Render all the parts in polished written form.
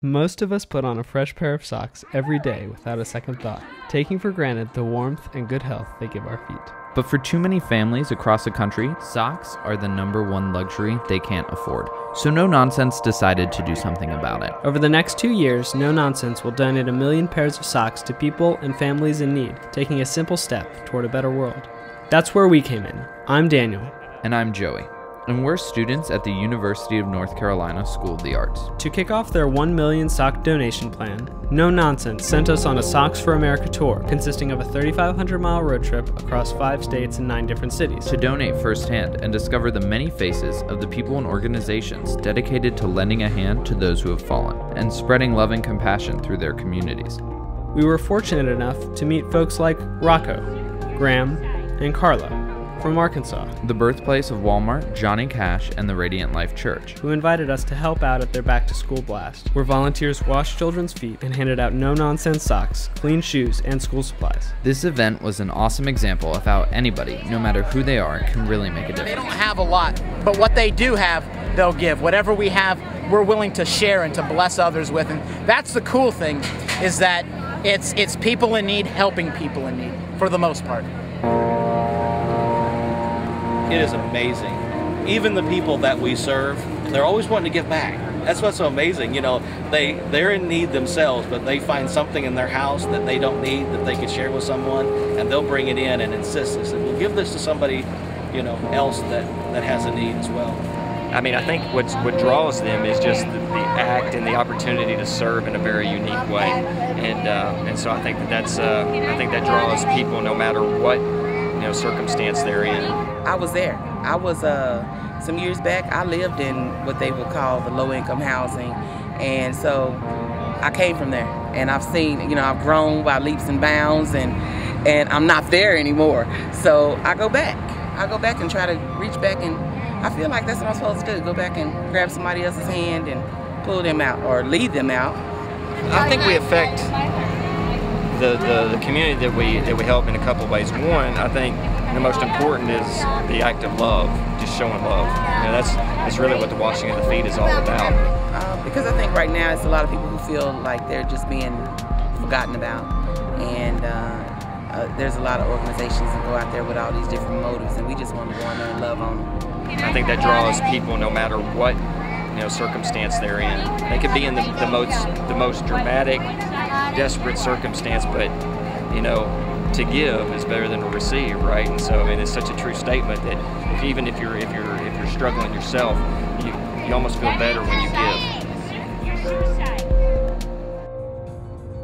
Most of us put on a fresh pair of socks every day without a second thought, taking for granted the warmth and good health they give our feet. But for too many families across the country, socks are the #1 luxury they can't afford. So No Nonsense decided to do something about it. Over the next 2 years, No Nonsense will donate 1 million pairs of socks to people and families in need, taking a simple step toward a better world. That's where we came in. I'm Daniel. And I'm Joey. And we're students at the University of North Carolina School of the Arts. To kick off their 1 million sock donation plan, No Nonsense sent us on a Socks for America tour consisting of a 3,500-mile road trip across 5 states and 9 different cities. To donate firsthand and discover the many faces of the people and organizations dedicated to lending a hand to those who have fallen and spreading love and compassion through their communities. We were fortunate enough to meet folks like Rocco, Graham, and Carla from Arkansas, the birthplace of Walmart, Johnny Cash, and the Radiant Life Church, who invited us to help out at their back-to-school blast, where volunteers washed children's feet and handed out no-nonsense socks, clean shoes, and school supplies. This event was an awesome example of how anybody, no matter who they are, can really make a difference. They don't have a lot, but what they do have, they'll give. Whatever we have, we're willing to share and to bless others with, and that's the cool thing, is that it's people in need helping people in need, for the most part. It is amazing. Even the people that we serve, they're always wanting to give back. That's what's so amazing. You know, they're in need themselves, but they find something in their house that they don't need that they could share with someone, and they'll bring it in and insist and say, "Well, give this to somebody, you know, else that has a need as well." I mean, I think what draws them is just the act and the opportunity to serve in a very unique way, and so I think that draws people no matter what circumstance they're in. I was there. I was some years back. I lived in what they would call the low-income housing, and so I came from there. And I've seen, I've grown by leaps and bounds, and I'm not there anymore. So I go back. I go back and try to reach back, and I feel like that's what I'm supposed to do. Go back and grab somebody else's hand and pull them out or lead them out. I think we affect the community that we help in a couple of ways. One, I think the most important is the act of love, just showing love. That's really what the washing of the feet is all about. Because I think right now it's a lot of people who feel like they're just being forgotten about, and there's a lot of organizations that go out there with all these different motives, and we just want to go in there and love on them. I think that draws people no matter what circumstance they're in. They could be in the most dramatic, desperate circumstance, but to give is better than to receive, right? And so, it's such a true statement that even if you're struggling yourself, you almost feel better when you give.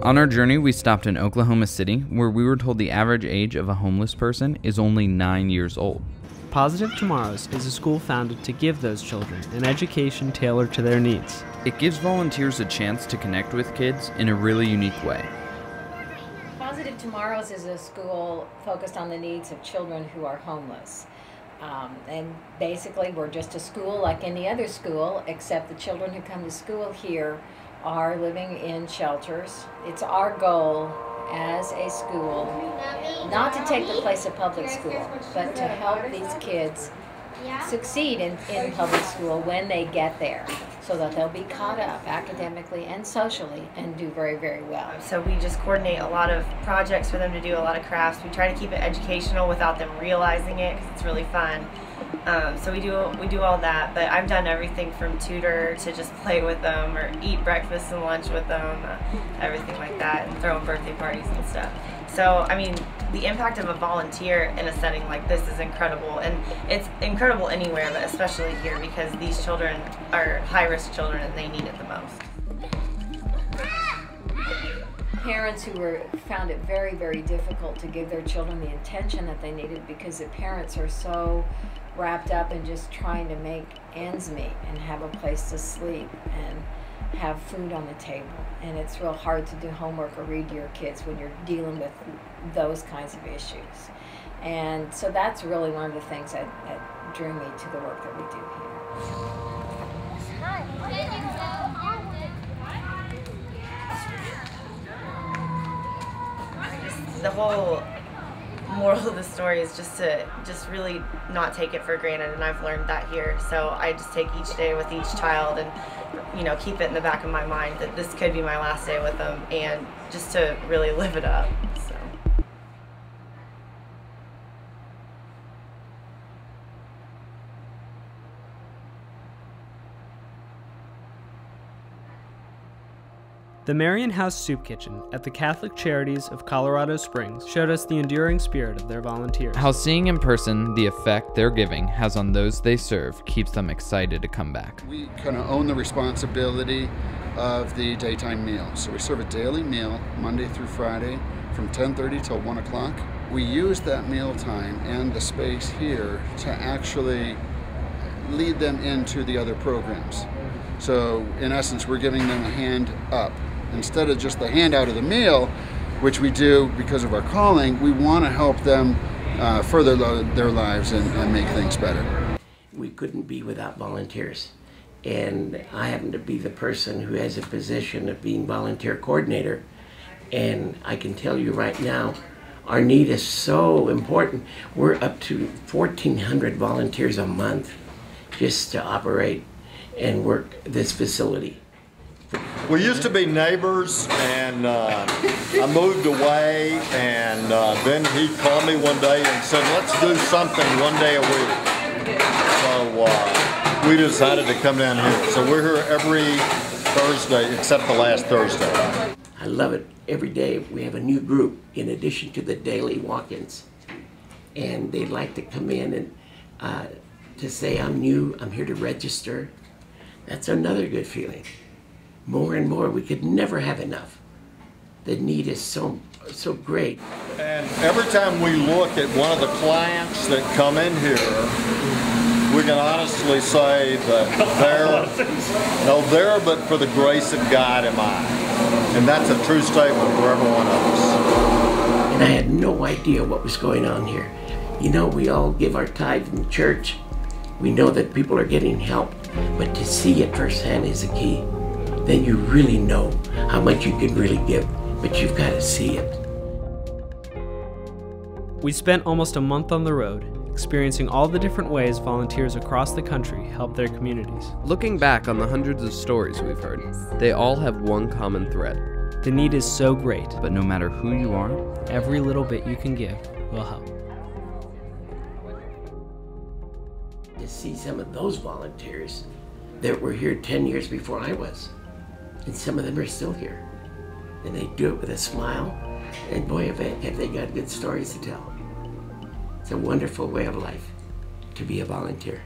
On our journey, we stopped in Oklahoma City, where we were told the average age of a homeless person is only 9 years old. Positive Tomorrows is a school founded to give those children an education tailored to their needs. It gives volunteers a chance to connect with kids in a really unique way. Positive Tomorrows is a school focused on the needs of children who are homeless. And basically we're just a school like any other school, except the children who come to school here are living in shelters. It's our goal as a school not to take the place of public school, but to help these kids succeed in public school when they get there, so that they'll be caught up academically and socially and do very, very well. So we just coordinate a lot of projects for them to do, a lot of crafts. We try to keep it educational without them realizing it, because it's really fun. So we do all that, but I've done everything from tutor to just play with them or eat breakfast and lunch with them, everything like that, and throw them birthday parties and stuff. So, the impact of a volunteer in a setting like this is incredible, and it's incredible anywhere, but especially here, because these children are high-risk children and they need it the most. Parents who found it very, very difficult to give their children the attention that they needed, because the parents are so wrapped up in just trying to make ends meet and have a place to sleep and have food on the table. And it's real hard to do homework or read to your kids when you're dealing with those kinds of issues. And so that's really one of the things that drew me to the work that we do here. The whole moral of the story is just really not take it for granted, and I've learned that here. So I just take each day with each child and you know, keep it in the back of my mind that this could be my last day with them, and just to really live it up. So. The Marion House Soup Kitchen at the Catholic Charities of Colorado Springs showed us the enduring spirit of their volunteers. How seeing in person the effect their giving has on those they serve keeps them excited to come back. We kind of own the responsibility of the daytime meal. So we serve a daily meal Monday through Friday from 10:30 till 1 o'clock. We use that meal time and the space here to actually lead them into the other programs. So in essence, we're giving them a hand up. Instead of just the handout of the meal, which we do because of our calling, we want to help them further their lives and make things better. We couldn't be without volunteers. And I happen to be the person who has a position of being volunteer coordinator. And I can tell you right now, our need is so important. We're up to 1,400 volunteers a month just to operate and work this facility. We used to be neighbors, and I moved away, and then he called me one day and said, let's do something one day a week. So we decided to come down here. So we're here every Thursday, except the last Thursday. I love it. Every day we have a new group in addition to the daily walk-ins. And they'd like to come in and to say, I'm new, I'm here to register. That's another good feeling. More and more, we could never have enough. The need is so great. And every time we look at one of the clients that come in here, we can honestly say that they're there but for the grace of God am I. And that's a true statement for every one of us. And I had no idea what was going on here. You know, we all give our tithe in church. We know that people are getting help, but to see it firsthand is the key. Then you really know how much you can really give, but you've got to see it. We spent almost a month on the road, experiencing all the different ways volunteers across the country help their communities. Looking back on the hundreds of stories we've heard, they all have one common thread. The need is so great, But no matter who you are, every little bit you can give will help. To see some of those volunteers that were here 10 years before I was, and some of them are still here. And they do it with a smile, and boy, have they got good stories to tell. It's a wonderful way of life to be a volunteer.